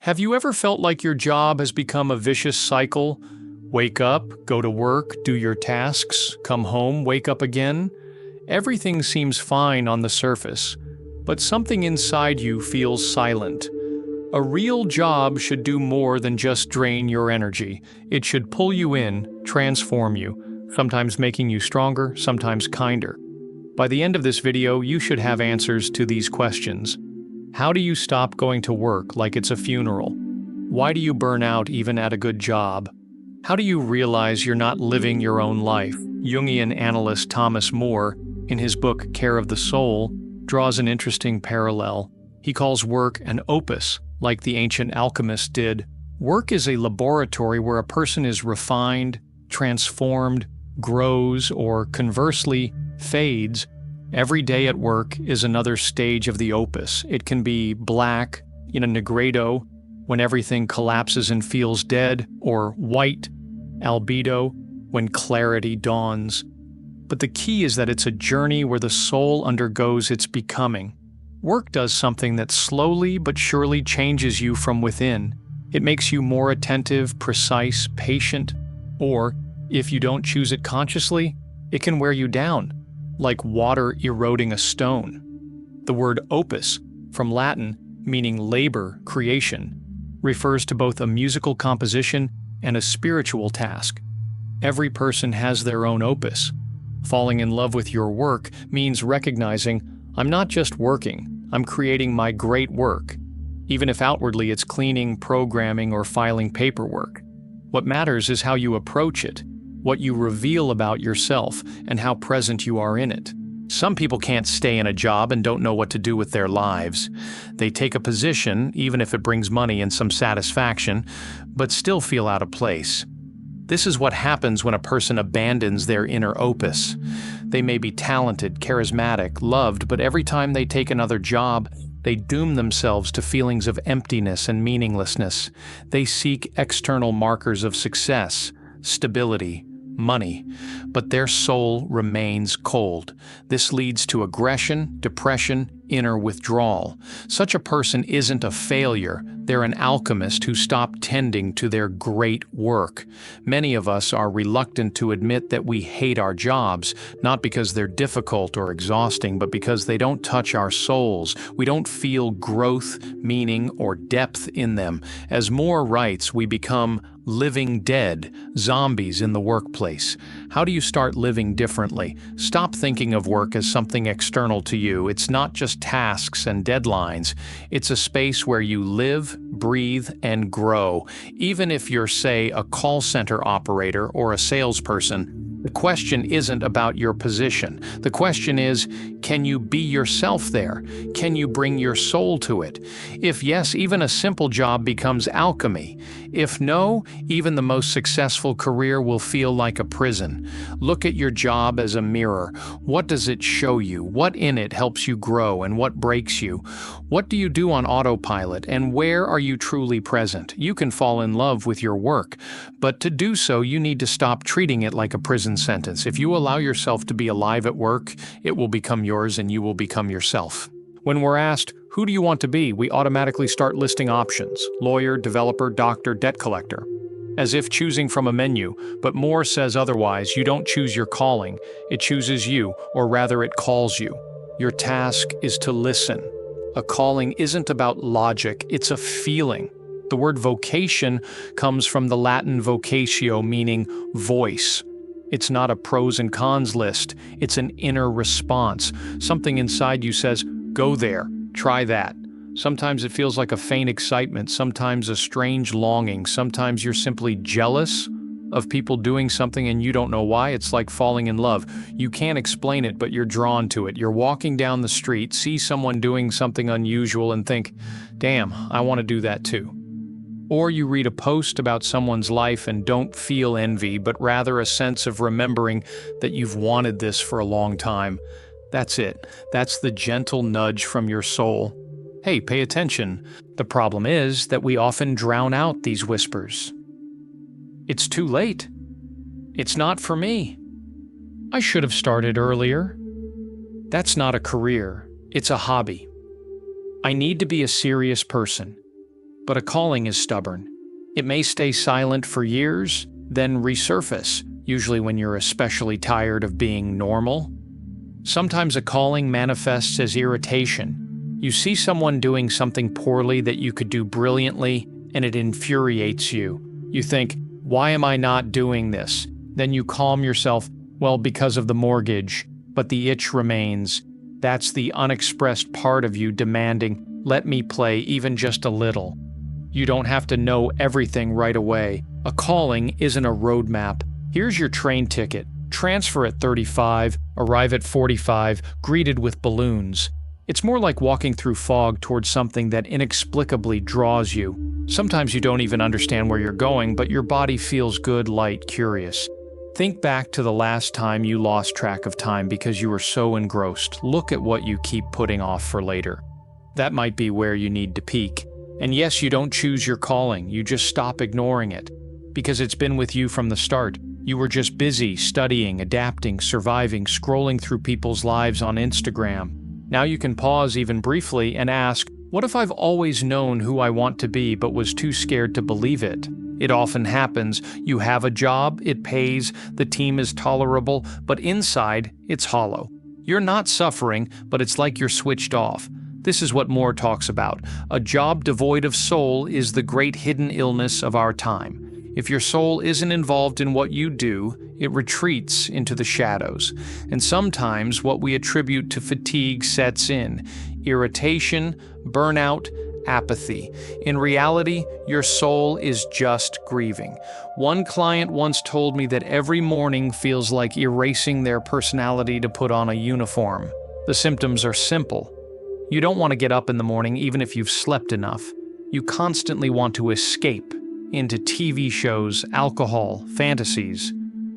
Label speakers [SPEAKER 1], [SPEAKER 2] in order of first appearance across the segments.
[SPEAKER 1] Have you ever felt like your job has become a vicious cycle? Wake up, go to work, do your tasks, come home, wake up again? Everything seems fine on the surface, but something inside you feels silent. A real job should do more than just drain your energy. It should pull you in, transform you, sometimes making you stronger, sometimes kinder. By the end of this video, you should have answers to these questions. How do you stop going to work like it's a funeral? Why do you burn out even at a good job? How do you realize you're not living your own life? Jungian analyst Thomas Moore, in his book Care of the Soul, draws an interesting parallel. He calls work an opus, like the ancient alchemists did. Work is a laboratory where a person is refined, transformed, grows, or conversely, fades. Every day at work is another stage of the opus. It can be black, in a negredo, when everything collapses and feels dead, or white, albedo, when clarity dawns. But the key is that it's a journey where the soul undergoes its becoming. Work does something that slowly but surely changes you from within. It makes you more attentive, precise, patient, or, if you don't choose it consciously, it can wear you down, like water eroding a stone. The word opus, from Latin meaning labor, creation, refers to both a musical composition and a spiritual task. Every person has their own opus. Falling in love with your work means recognizing, I'm not just working, I'm creating my great work, even if outwardly it's cleaning, programming, or filing paperwork. What matters is how you approach it, what you reveal about yourself, and how present you are in it. Some people can't stay in a job and don't know what to do with their lives. They take a position, even if it brings money and some satisfaction, but still feel out of place. This is what happens when a person abandons their inner opus. They may be talented, charismatic, loved, but every time they take another job, they doom themselves to feelings of emptiness and meaninglessness. They seek external markers of success, stability, money, but their soul remains cold. This leads to aggression, depression, inner withdrawal. Such a person isn't a failure, they're an alchemist who stopped tending to their great work. Many of us are reluctant to admit that we hate our jobs, not because they're difficult or exhausting, but because they don't touch our souls. We don't feel growth, meaning, or depth in them. As Moore writes, we become living dead, zombies in the workplace. How do you start living differently? Stop thinking of work as something external to you. It's not just tasks and deadlines. It's a space where you live, breathe, and grow. Even if you're, say, a call center operator or a salesperson, the question isn't about your position. The question is, can you be yourself there? Can you bring your soul to it? If yes, even a simple job becomes alchemy. If no, even the most successful career will feel like a prison. Look at your job as a mirror. What does it show you? What in it helps you grow and what breaks you? What do you do on autopilot and where are you truly present? You can fall in love with your work, but to do so, you need to stop treating it like a prison sentence. If you allow yourself to be alive at work, it will become yours and you will become yourself. When we're asked, who do you want to be? We automatically start listing options: lawyer, developer, doctor, debt collector. As if choosing from a menu, but Moore says otherwise. You don't choose your calling, it chooses you, or rather it calls you. Your task is to listen. A calling isn't about logic, it's a feeling. The word vocation comes from the Latin vocatio, meaning voice. It's not a pros and cons list, it's an inner response. Something inside you says, go there, try that. Sometimes it feels like a faint excitement, sometimes a strange longing, sometimes you're simply jealous of people doing something and you don't know why. It's like falling in love. You can't explain it, but you're drawn to it. You're walking down the street, see someone doing something unusual and think, damn, I want to do that too. Or you read a post about someone's life and don't feel envy, but rather a sense of remembering that you've wanted this for a long time. That's it. That's the gentle nudge from your soul. Hey, pay attention. The problem is that we often drown out these whispers. It's too late. It's not for me. I should have started earlier. That's not a career. It's a hobby. I need to be a serious person. But a calling is stubborn. It may stay silent for years, then resurface, usually when you're especially tired of being normal. Sometimes a calling manifests as irritation. You see someone doing something poorly that you could do brilliantly, and it infuriates you. You think, why am I not doing this? Then you calm yourself, well, because of the mortgage, but the itch remains. That's the unexpressed part of you demanding, let me play even just a little. You don't have to know everything right away. A calling isn't a roadmap. Here's your train ticket. Transfer at 35, arrive at 45, greeted with balloons. It's more like walking through fog towards something that inexplicably draws you. Sometimes you don't even understand where you're going, but your body feels good, light, curious. Think back to the last time you lost track of time because you were so engrossed. Look at what you keep putting off for later. That might be where you need to peak. And yes, you don't choose your calling, you just stop ignoring it. Because it's been with you from the start. You were just busy, studying, adapting, surviving, scrolling through people's lives on Instagram. Now you can pause even briefly and ask, what if I've always known who I want to be but was too scared to believe it? It often happens. You have a job, it pays, the team is tolerable, but inside, it's hollow. You're not suffering, but it's like you're switched off. This is what Moore talks about. A job devoid of soul is the great hidden illness of our time. If your soul isn't involved in what you do, it retreats into the shadows. And sometimes what we attribute to fatigue sets in. Irritation, burnout, apathy. In reality, your soul is just grieving. One client once told me that every morning feels like erasing their personality to put on a uniform. The symptoms are simple. You don't want to get up in the morning even if you've slept enough. You constantly want to escape into TV shows, alcohol, fantasies.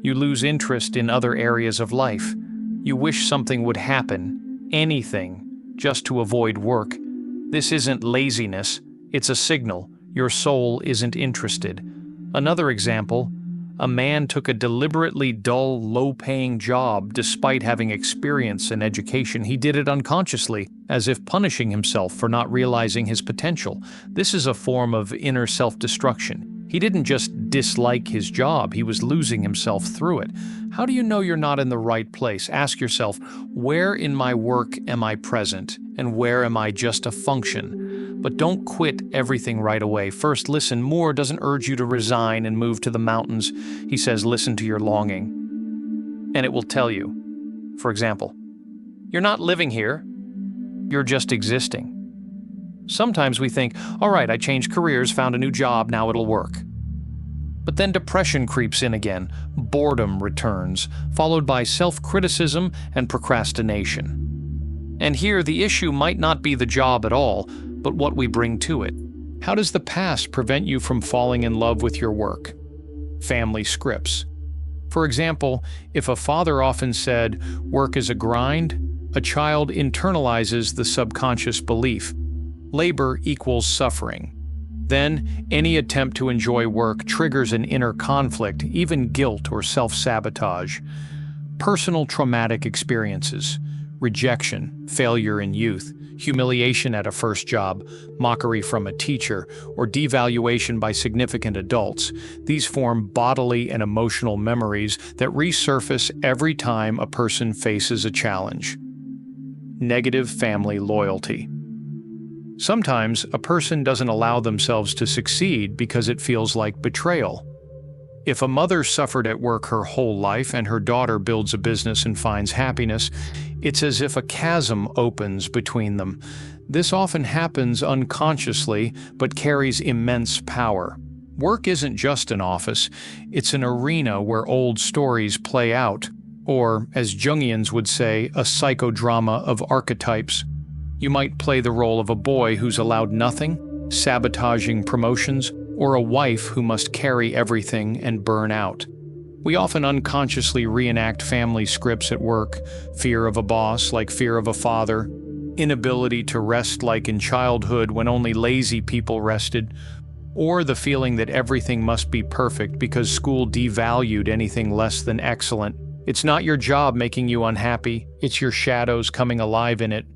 [SPEAKER 1] You lose interest in other areas of life. You wish something would happen, anything, just to avoid work. This isn't laziness, it's a signal. Your soul isn't interested. Another example, a man took a deliberately dull, low-paying job despite having experience and education. He did it unconsciously, as if punishing himself for not realizing his potential. This is a form of inner self-destruction. He didn't just dislike his job, he was losing himself through it. How do you know you're not in the right place? Ask yourself, where in my work am I present, and where am I just a function? But don't quit everything right away. First, listen. Moore doesn't urge you to resign and move to the mountains. He says, listen to your longing. And it will tell you. For example, you're not living here. You're just existing. Sometimes we think, all right, I changed careers, found a new job, now it'll work. But then depression creeps in again. Boredom returns, followed by self-criticism and procrastination. And here, the issue might not be the job at all, but what we bring to it. How does the past prevent you from falling in love with your work? Family scripts. For example, if a father often said, work is a grind, a child internalizes the subconscious belief. Labor equals suffering. Then, any attempt to enjoy work triggers an inner conflict, even guilt or self-sabotage. Personal traumatic experiences. Rejection, failure in youth, humiliation at a first job, mockery from a teacher, or devaluation by significant adults. These form bodily and emotional memories that resurface every time a person faces a challenge. Negative family loyalty. Sometimes a person doesn't allow themselves to succeed because it feels like betrayal. If a mother suffered at work her whole life and her daughter builds a business and finds happiness, it's as if a chasm opens between them. This often happens unconsciously, but carries immense power. Work isn't just an office, it's an arena where old stories play out, or, as Jungians would say, a psychodrama of archetypes. You might play the role of a boy who's allowed nothing, sabotaging promotions, or a wife who must carry everything and burn out. We often unconsciously reenact family scripts at work: fear of a boss like fear of a father, inability to rest like in childhood when only lazy people rested, or the feeling that everything must be perfect because school devalued anything less than excellent. It's not your job making you unhappy, it's your shadows coming alive in it.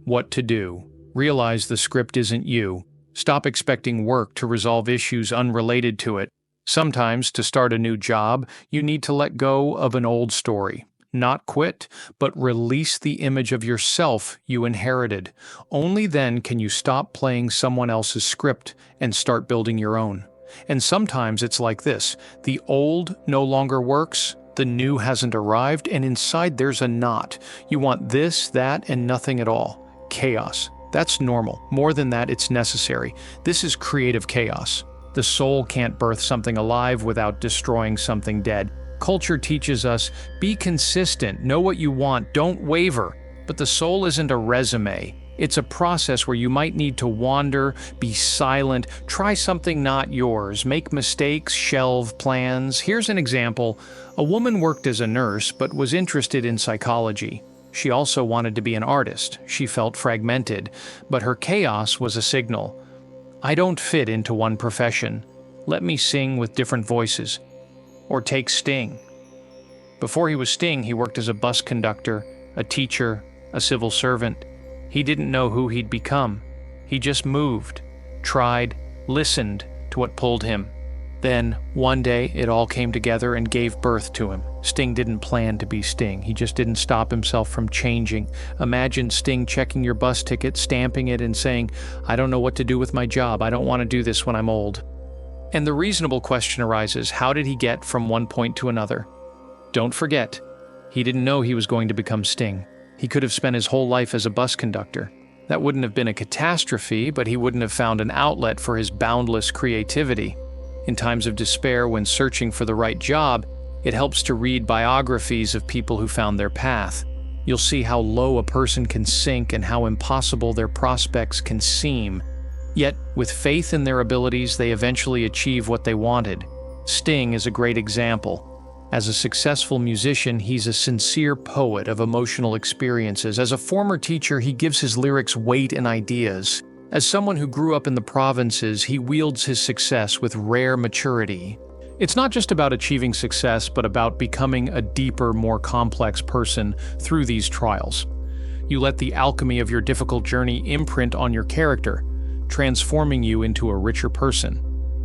[SPEAKER 1] What to do? Realize the script isn't you. Stop expecting work to resolve issues unrelated to it. Sometimes, to start a new job, you need to let go of an old story. Not quit, but release the image of yourself you inherited. Only then can you stop playing someone else's script and start building your own. And sometimes it's like this: the old no longer works, the new hasn't arrived, and inside there's a knot. You want this, that, and nothing at all. Chaos. That's normal. More than that, it's necessary. This is creative chaos. The soul can't birth something alive without destroying something dead. Culture teaches us, be consistent, know what you want, don't waver. But the soul isn't a resume. It's a process where you might need to wander, be silent, try something not yours, make mistakes, shelve plans. Here's an example. A woman worked as a nurse but was interested in psychology. She also wanted to be an artist. She felt fragmented, but her chaos was a signal. I don't fit into one profession. Let me sing with different voices. Or take Sting. Before he was Sting, he worked as a bus conductor, a teacher, a civil servant. He didn't know who he'd become. He just moved, tried, listened to what pulled him. Then, one day, it all came together and gave birth to him. Sting didn't plan to be Sting. He just didn't stop himself from changing. Imagine Sting checking your bus ticket, stamping it, and saying, I don't know what to do with my job. I don't want to do this when I'm old. And the reasonable question arises, how did he get from one point to another? Don't forget, he didn't know he was going to become Sting. He could have spent his whole life as a bus conductor. That wouldn't have been a catastrophe, but he wouldn't have found an outlet for his boundless creativity. In times of despair, when searching for the right job, it helps to read biographies of people who found their path. You'll see how low a person can sink and how impossible their prospects can seem. Yet, with faith in their abilities, they eventually achieve what they wanted. Sting is a great example. As a successful musician, he's a sincere poet of emotional experiences. As a former teacher, he gives his lyrics weight and ideas. As someone who grew up in the provinces, he wields his success with rare maturity. It's not just about achieving success, but about becoming a deeper, more complex person through these trials. You let the alchemy of your difficult journey imprint on your character, transforming you into a richer person.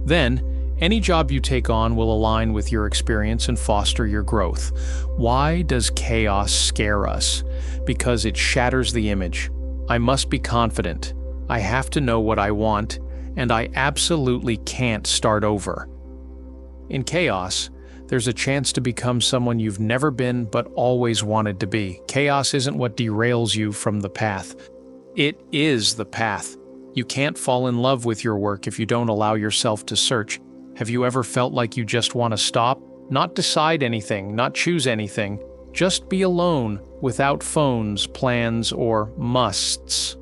[SPEAKER 1] Then, any job you take on will align with your experience and foster your growth. Why does chaos scare us? Because it shatters the image. I must be confident. I have to know what I want, and I absolutely can't start over. In chaos, there's a chance to become someone you've never been but always wanted to be. Chaos isn't what derails you from the path. It is the path. You can't fall in love with your work if you don't allow yourself to search. Have you ever felt like you just want to stop? Not decide anything, not choose anything. Just be alone, without phones, plans, or musts.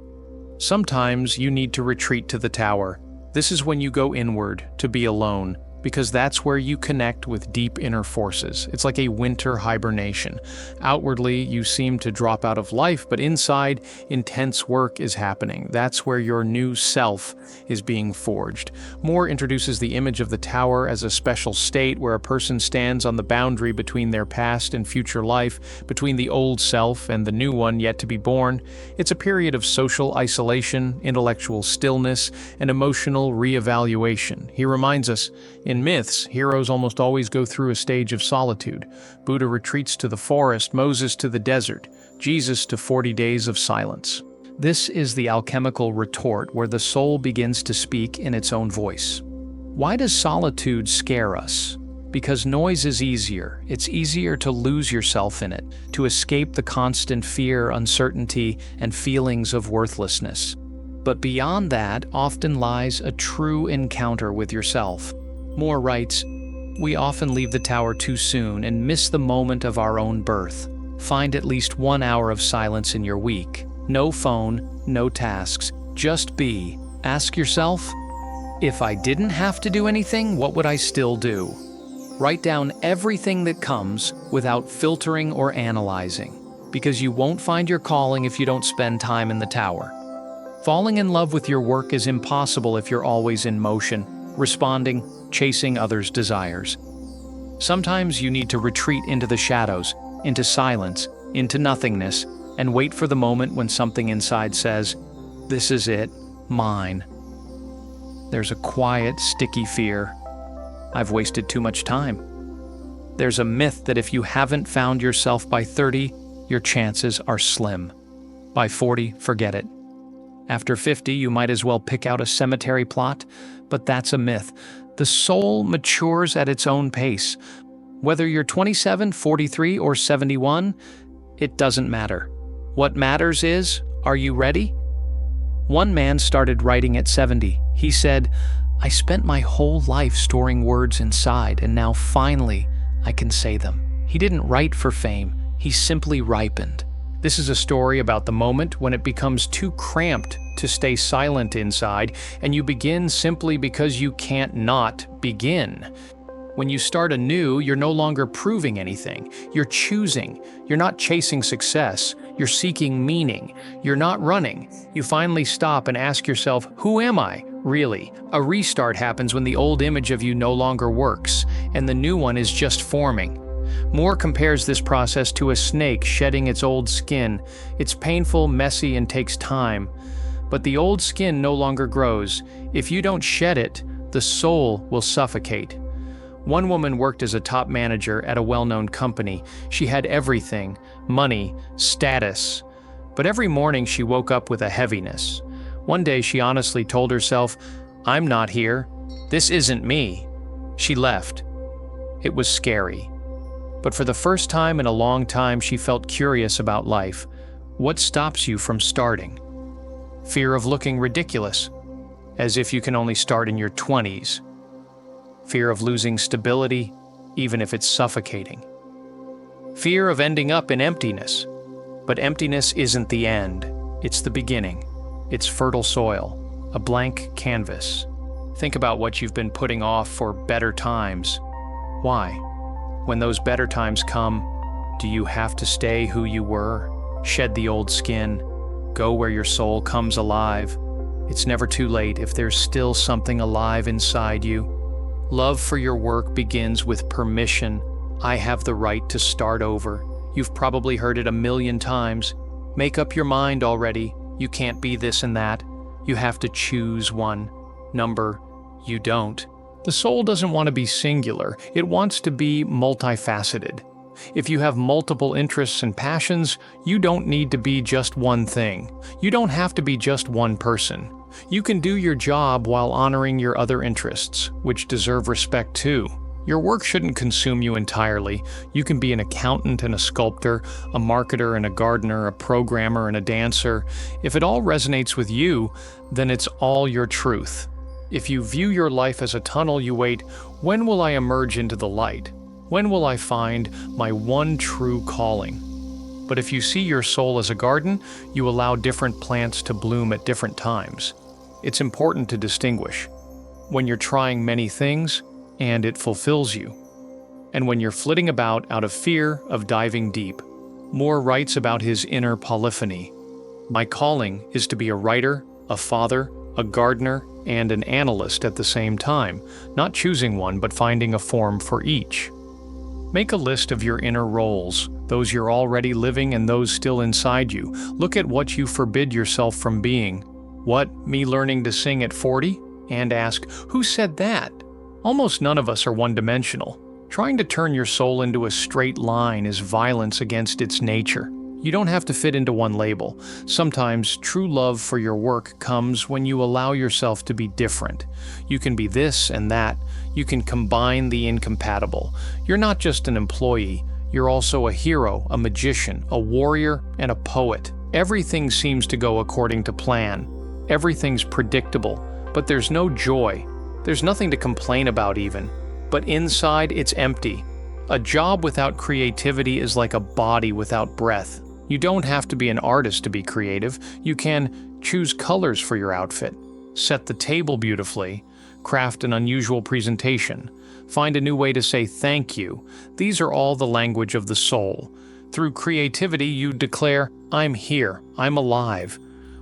[SPEAKER 1] Sometimes you need to retreat to the tower. This is when you go inward, to be alone, because that's where you connect with deep inner forces. It's like a winter hibernation. Outwardly, you seem to drop out of life, but inside, intense work is happening. That's where your new self is being forged. Moore introduces the image of the tower as a special state where a person stands on the boundary between their past and future life, between the old self and the new one yet to be born. It's a period of social isolation, intellectual stillness, and emotional reevaluation. He reminds us, in myths, heroes almost always go through a stage of solitude. Buddha retreats to the forest, Moses to the desert, Jesus to 40 days of silence. This is the alchemical retort where the soul begins to speak in its own voice. Why does solitude scare us? Because noise is easier. It's easier to lose yourself in it, to escape the constant fear, uncertainty, and feelings of worthlessness. But beyond that often lies a true encounter with yourself. Moore writes, we often leave the tower too soon and miss the moment of our own birth. Find at least 1 hour of silence in your week. No phone, no tasks, just be. Ask yourself, if I didn't have to do anything, what would I still do? Write down everything that comes without filtering or analyzing, because you won't find your calling if you don't spend time in the tower. Falling in love with your work is impossible if you're always in motion, responding, chasing others' desires. Sometimes you need to retreat into the shadows, into silence, into nothingness, and wait for the moment when something inside says, this is it, mine. There's a quiet, sticky fear. I've wasted too much time. There's a myth that if you haven't found yourself by 30, your chances are slim. By 40, forget it. After 50, you might as well pick out a cemetery plot, but that's a myth. The soul matures at its own pace. Whether you're 27, 43, or 71, it doesn't matter. What matters is, are you ready? One man started writing at 70. He said, "I spent my whole life storing words inside, and now finally I can say them." He didn't write for fame, he simply ripened. This is a story about the moment when it becomes too cramped to stay silent inside, and you begin simply because you can't not begin. When you start anew, you're no longer proving anything. You're choosing. You're not chasing success. You're seeking meaning. You're not running. You finally stop and ask yourself, who am I, really? A restart happens when the old image of you no longer works, and the new one is just forming. Moore compares this process to a snake shedding its old skin. It's painful, messy, and takes time. But the old skin no longer grows. If you don't shed it, the soul will suffocate. One woman worked as a top manager at a well-known company. She had everything: money, status. But every morning she woke up with a heaviness. One day she honestly told herself, "I'm not here. This isn't me." She left. It was scary. But for the first time in a long time, she felt curious about life. What stops you from starting? Fear of looking ridiculous, as if you can only start in your 20s. Fear of losing stability, even if it's suffocating. Fear of ending up in emptiness. But emptiness isn't the end. It's the beginning. It's fertile soil, a blank canvas. Think about what you've been putting off for better times. Why? When those better times come, do you have to stay who you were? Shed the old skin. Go where your soul comes alive. It's never too late if there's still something alive inside you. Love for your work begins with permission. I have the right to start over. You've probably heard it a million times. Make up your mind already. You can't be this and that. You have to choose one. Number, you don't. The soul doesn't want to be singular. It wants to be multifaceted. If you have multiple interests and passions, you don't need to be just one thing. You don't have to be just one person. You can do your job while honoring your other interests, which deserve respect too. Your work shouldn't consume you entirely. You can be an accountant and a sculptor, a marketer and a gardener, a programmer and a dancer. If it all resonates with you, then it's all your truth. If you view your life as a tunnel, you wait, when will I emerge into the light? When will I find my one true calling? But if you see your soul as a garden, you allow different plants to bloom at different times. It's important to distinguish when you're trying many things and it fulfills you, and when you're flitting about out of fear of diving deep. Moore writes about his inner polyphony. My calling is to be a writer, a father, a gardener, and an analyst at the same time, not choosing one but finding a form for each. Make a list of your inner roles, those you're already living and those still inside you. Look at what you forbid yourself from being. What, me learning to sing at 40? And ask, who said that? Almost none of us are one-dimensional. Trying to turn your soul into a straight line is violence against its nature. You don't have to fit into one label. Sometimes true love for your work comes when you allow yourself to be different. You can be this and that. You can combine the incompatible. You're not just an employee. You're also a hero, a magician, a warrior, and a poet. Everything seems to go according to plan. Everything's predictable, but there's no joy. There's nothing to complain about even. But inside, it's empty. A job without creativity is like a body without breath. You don't have to be an artist to be creative. You can choose colors for your outfit, set the table beautifully, craft an unusual presentation, find a new way to say thank you. These are all the language of the soul. Through creativity, you declare, I'm here, I'm alive.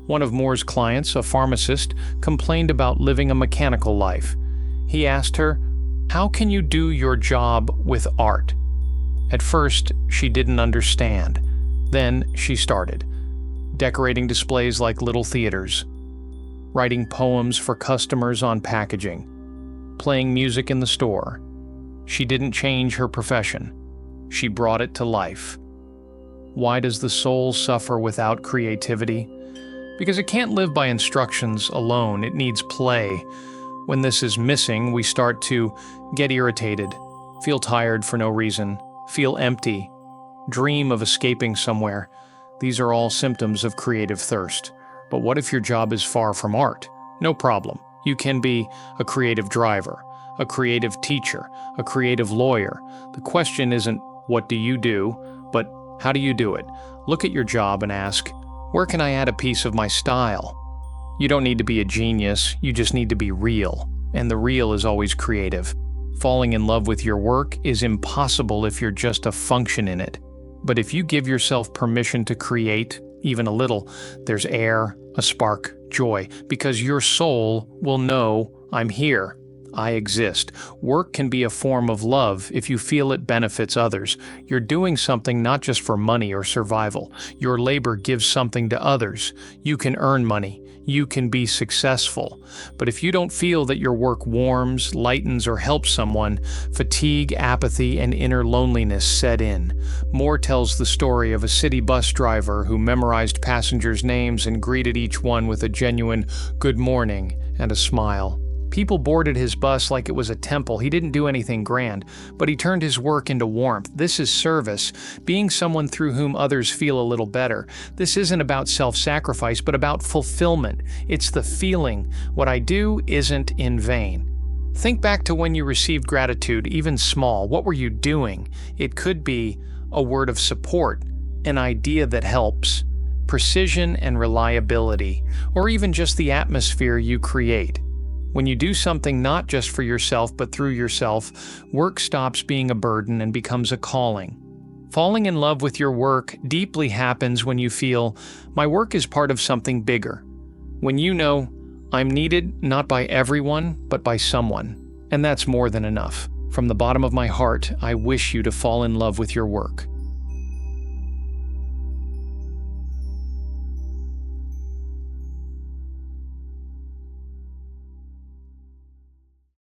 [SPEAKER 1] One of Moore's clients, a pharmacist, complained about living a mechanical life. He asked her, how can you do your job with art? At first, she didn't understand. Then she started, decorating displays like little theaters. writing poems for customers on packaging, playing music in the store. She didn't change her profession. She brought it to life. Why does the soul suffer without creativity? Because it can't live by instructions alone. It needs play. When this is missing, we start to get irritated, feel tired for no reason, feel empty, dream of escaping somewhere. These are all symptoms of creative thirst. But what if your job is far from art? No problem. You can be a creative driver, a creative teacher, a creative lawyer. The question isn't, what do you do, but how do you do it? Look at your job and ask, where can I add a piece of my style? You don't need to be a genius, you just need to be real. And the real is always creative. Falling in love with your work is impossible if you're just a function in it. But if you give yourself permission to create, even a little, there's air, a spark, joy, because your soul will know, I'm here, I exist. Work can be a form of love if you feel it benefits others. You're doing something not just for money or survival. Your labor gives something to others. You can earn money. You can be successful. But if you don't feel that your work warms, lightens, or helps someone, fatigue, apathy, and inner loneliness set in. Moore tells the story of a city bus driver who memorized passengers' names and greeted each one with a genuine good morning and a smile. People boarded his bus like it was a temple. He didn't do anything grand, but he turned his work into warmth. This is service, being someone through whom others feel a little better. This isn't about self-sacrifice, but about fulfillment. It's the feeling, what I do isn't in vain. Think back to when you received gratitude, even small. What were you doing? It could be a word of support, an idea that helps, precision and reliability, or even just the atmosphere you create. When you do something not just for yourself but through yourself, work stops being a burden and becomes a calling. Falling in love with your work deeply happens when you feel, my work is part of something bigger. When you know, I'm needed not by everyone, but by someone. And that's more than enough. From the bottom of my heart, I wish you to fall in love with your work.